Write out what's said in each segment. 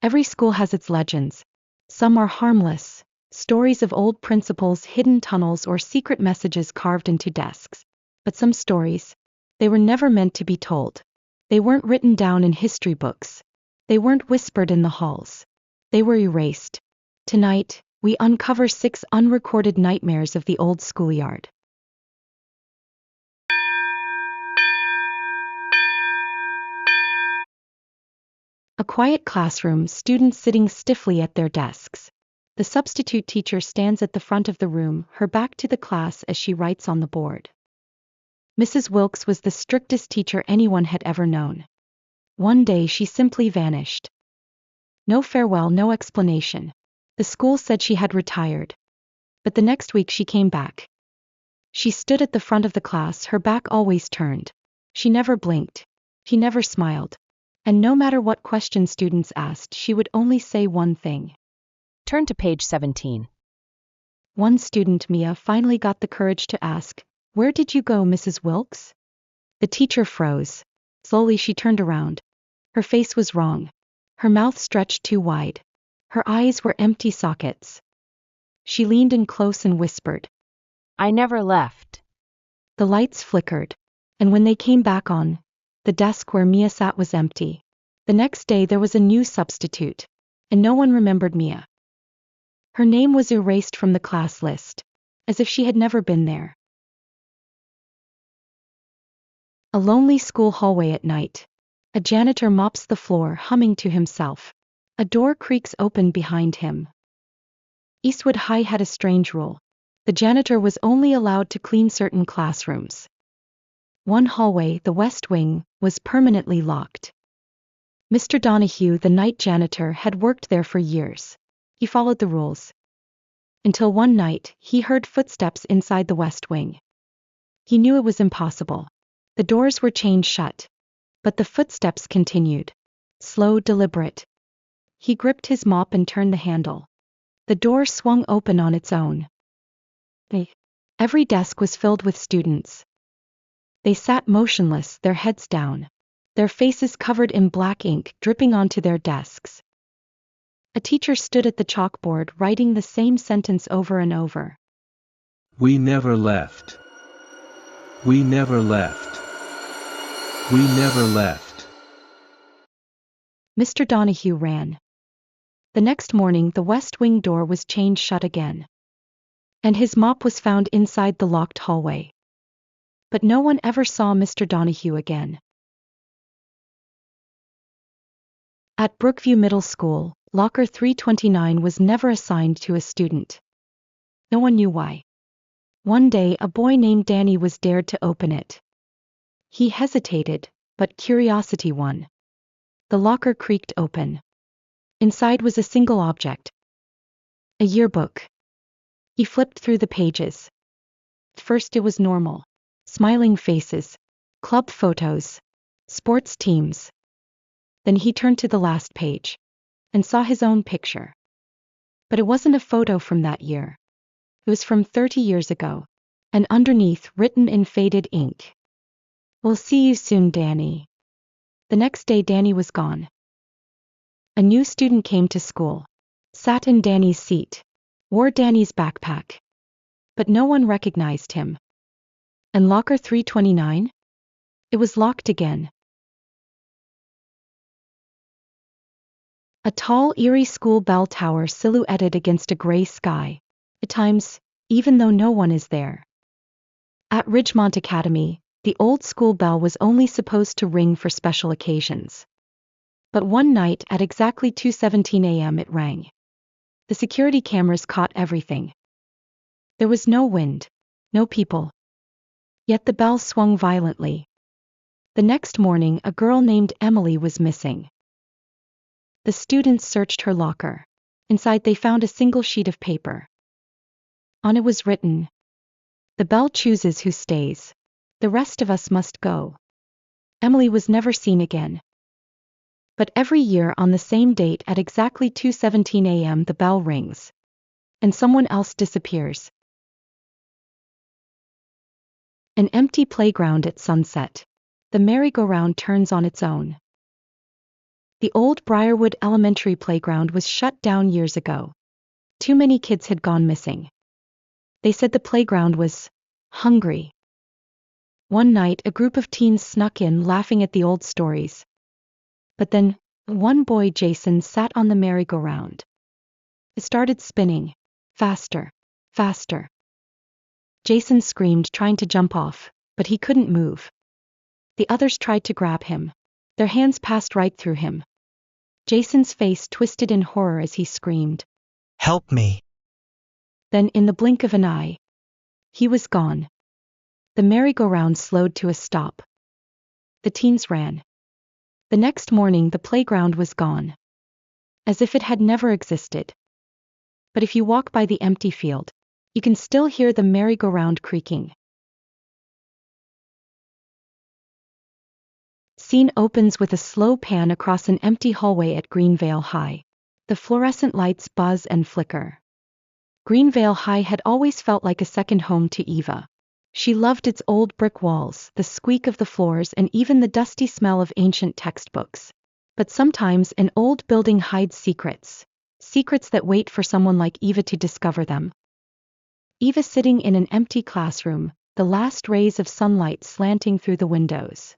Every school has its legends. Some are harmless, stories of old principals, hidden tunnels, or secret messages carved into desks. But some stories, they were never meant to be told. They weren't written down in history books. They weren't whispered in the halls. They were erased. Tonight, we uncover 6 unrecorded nightmares of the old schoolyard. A quiet classroom, students sitting stiffly at their desks. The substitute teacher stands at the front of the room, her back to the class as she writes on the board. Mrs. Wilkes was the strictest teacher anyone had ever known. One day she simply vanished. No farewell, no explanation. The school said she had retired. But the next week she came back. She stood at the front of the class, her back always turned. She never blinked. She never smiled. And no matter what question students asked, she would only say one thing. Turn to page 17. One student, Mia, finally got the courage to ask, "Where did you go, Mrs. Wilkes?" The teacher froze. Slowly she turned around. Her face was wrong. Her mouth stretched too wide. Her eyes were empty sockets. She leaned in close and whispered, "I never left." The lights flickered, and when they came back on, the desk where Mia sat was empty. The next day there was a new substitute, and no one remembered Mia. Her name was erased from the class list, as if she had never been there. A lonely school hallway at night. A janitor mops the floor, humming to himself. A door creaks open behind him. Eastwood High had a strange rule. The janitor was only allowed to clean certain classrooms. One hallway, the West Wing, was permanently locked. Mr. Donahue, the night janitor, had worked there for years. He followed the rules. Until one night, he heard footsteps inside the West Wing. He knew it was impossible. The doors were chained shut. But the footsteps continued. Slow, deliberate. He gripped his mop and turned the handle. The door swung open on its own. Every desk was filled with students. They sat motionless, their heads down, their faces covered in black ink dripping onto their desks. A teacher stood at the chalkboard writing the same sentence over and over. "We never left. We never left. We never left." Mr. Donahue ran. The next morning the West Wing door was chained shut again. And his mop was found inside the locked hallway. But no one ever saw Mr. Donahue again. At Brookview Middle School, locker 329 was never assigned to a student. No one knew why. One day a boy named Danny was dared to open it. He hesitated, but curiosity won. The locker creaked open. Inside was a single object. A yearbook. He flipped through the pages. First it was normal. Smiling faces, club photos, sports teams. Then he turned to the last page and saw his own picture. But it wasn't a photo from that year. It was from 30 years ago, and underneath, written in faded ink, "We'll see you soon, Danny." The next day Danny was gone. A new student came to school, sat in Danny's seat, wore Danny's backpack. But no one recognized him. And locker 329? It was locked again. A tall, eerie school bell tower silhouetted against a gray sky. At times, even though no one is there. At Ridgemont Academy, the old school bell was only supposed to ring for special occasions. But one night at exactly 2:17 a.m. it rang. The security cameras caught everything. There was no wind, no people. Yet the bell swung violently. The next morning a girl named Emily was missing. The students searched her locker. Inside they found a single sheet of paper. On it was written, "The bell chooses who stays. The rest of us must go." Emily was never seen again. But every year on the same date at exactly 2:17 a.m. the bell rings. And someone else disappears. An empty playground at sunset. The merry-go-round turns on its own. The old Briarwood Elementary playground was shut down years ago. Too many kids had gone missing. They said the playground was hungry. One night, a group of teens snuck in laughing at the old stories. But then, one boy, Jason, sat on the merry-go-round. It started spinning. Faster. Faster. Jason screamed, trying to jump off, but he couldn't move. The others tried to grab him. Their hands passed right through him. Jason's face twisted in horror as he screamed, "Help me." Then, in the blink of an eye, he was gone. The merry-go-round slowed to a stop. The teens ran. The next morning, the playground was gone. As if it had never existed. But if you walk by the empty field, you can still hear the merry-go-round creaking. Scene opens with a slow pan across an empty hallway at Greenvale High. The fluorescent lights buzz and flicker. Greenvale High had always felt like a second home to Eva. She loved its old brick walls, the squeak of the floors, and even the dusty smell of ancient textbooks. But sometimes an old building hides secrets. Secrets that wait for someone like Eva to discover them. Eva sitting in an empty classroom, the last rays of sunlight slanting through the windows.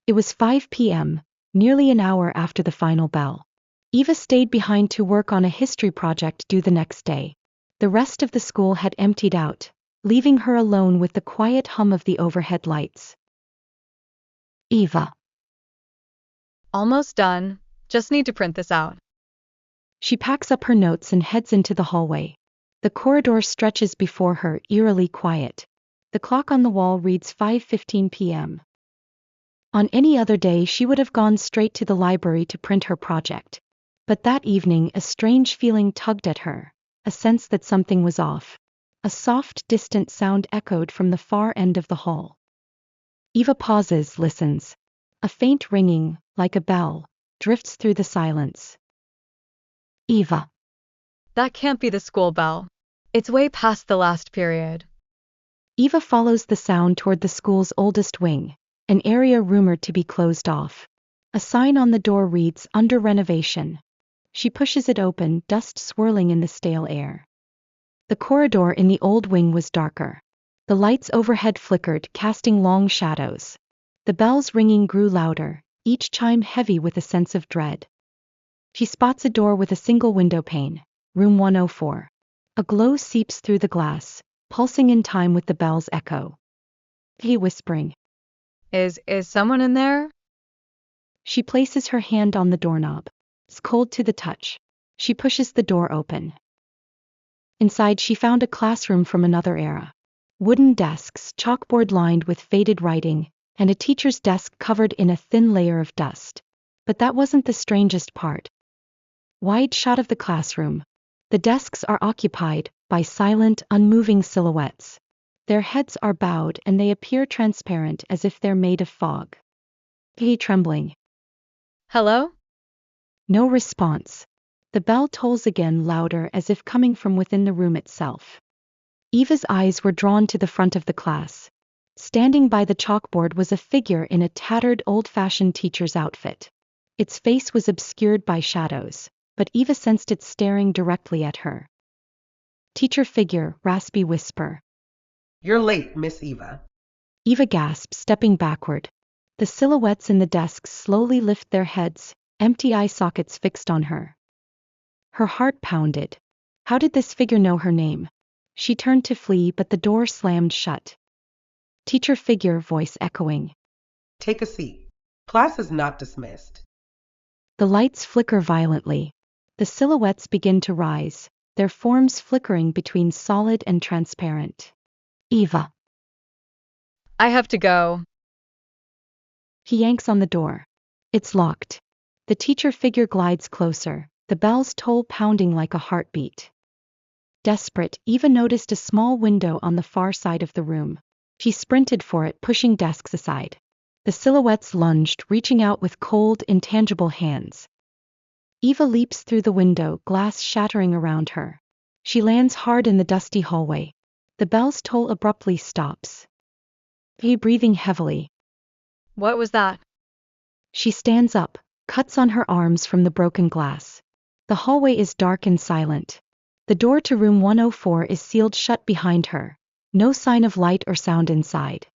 It was 5 p.m., nearly an hour after the final bell. Eva stayed behind to work on a history project due the next day. The rest of the school had emptied out, leaving her alone with the quiet hum of the overhead lights. Eva. Almost done. Just need to print this out. She packs up her notes and heads into the hallway. The corridor stretches before her, eerily quiet. The clock on the wall reads 5:15 p.m. On any other day she would have gone straight to the library to print her project. But that evening a strange feeling tugged at her, a sense that something was off. A soft, distant sound echoed from the far end of the hall. Eva pauses, listens. A faint ringing, like a bell, drifts through the silence. Eva. That can't be the school bell. It's way past the last period. Eva follows the sound toward the school's oldest wing, an area rumored to be closed off. A sign on the door reads, "Under renovation." She pushes it open, dust swirling in the stale air. The corridor in the old wing was darker. The lights overhead flickered, casting long shadows. The bells ringing grew louder, each chime heavy with a sense of dread. She spots a door with a single window pane, room 104. A glow seeps through the glass, pulsing in time with the bell's echo. He whispering. Is someone in there? She places her hand on the doorknob. It's cold to the touch. She pushes the door open. Inside she found a classroom from another era. Wooden desks, chalkboard lined with faded writing, and a teacher's desk covered in a thin layer of dust. But that wasn't the strangest part. Wide shot of the classroom. The desks are occupied by silent, unmoving silhouettes. Their heads are bowed and they appear transparent as if they're made of fog. He trembling. Hello? No response. The bell tolls again, louder, as if coming from within the room itself. Eva's eyes were drawn to the front of the class. Standing by the chalkboard was a figure in a tattered, old-fashioned teacher's outfit. Its face was obscured by shadows, but Eva sensed it staring directly at her. Teacher figure, raspy whisper. "You're late, Miss Eva." Eva gasped, stepping backward. The silhouettes in the desks slowly lift their heads, empty eye sockets fixed on her. Her heart pounded. How did this figure know her name? She turned to flee, but the door slammed shut. Teacher figure, voice echoing. "Take a seat. Class is not dismissed." The lights flicker violently. The silhouettes begin to rise, their forms flickering between solid and transparent. Eva. I have to go. He yanks on the door. It's locked. The teacher figure glides closer, the bell's toll pounding like a heartbeat. Desperate, Eva noticed a small window on the far side of the room. She sprinted for it, pushing desks aside. The silhouettes lunged, reaching out with cold, intangible hands. Eva leaps through the window, glass shattering around her. She lands hard in the dusty hallway. The bell's toll abruptly stops. Breathing heavily. What was that? She stands up, cuts on her arms from the broken glass. The hallway is dark and silent. The door to room 104 is sealed shut behind her. No sign of light or sound inside.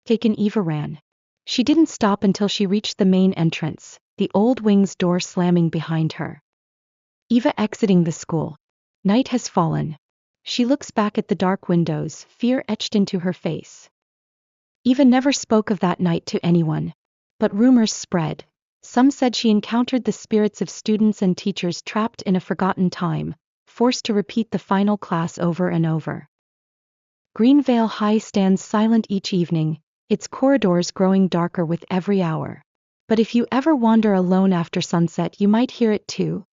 Taken, Eva ran. She didn't stop until she reached the main entrance, the old wing's door slamming behind her. Eva exiting the school. Night has fallen. She looks back at the dark windows, fear etched into her face. Eva never spoke of that night to anyone. But rumors spread. Some said she encountered the spirits of students and teachers trapped in a forgotten time, forced to repeat the final class over and over. Greenvale High stands silent each evening, its corridors growing darker with every hour. But if you ever wander alone after sunset, you might hear it too.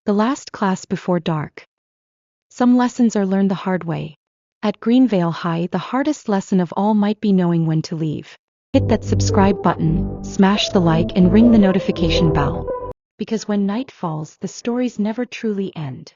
The last class before dark. Some lessons are learned the hard way. At Greenvale High, the hardest lesson of all might be knowing when to leave. Hit that subscribe button, smash the like and ring the notification bell. Because when night falls, the stories never truly end.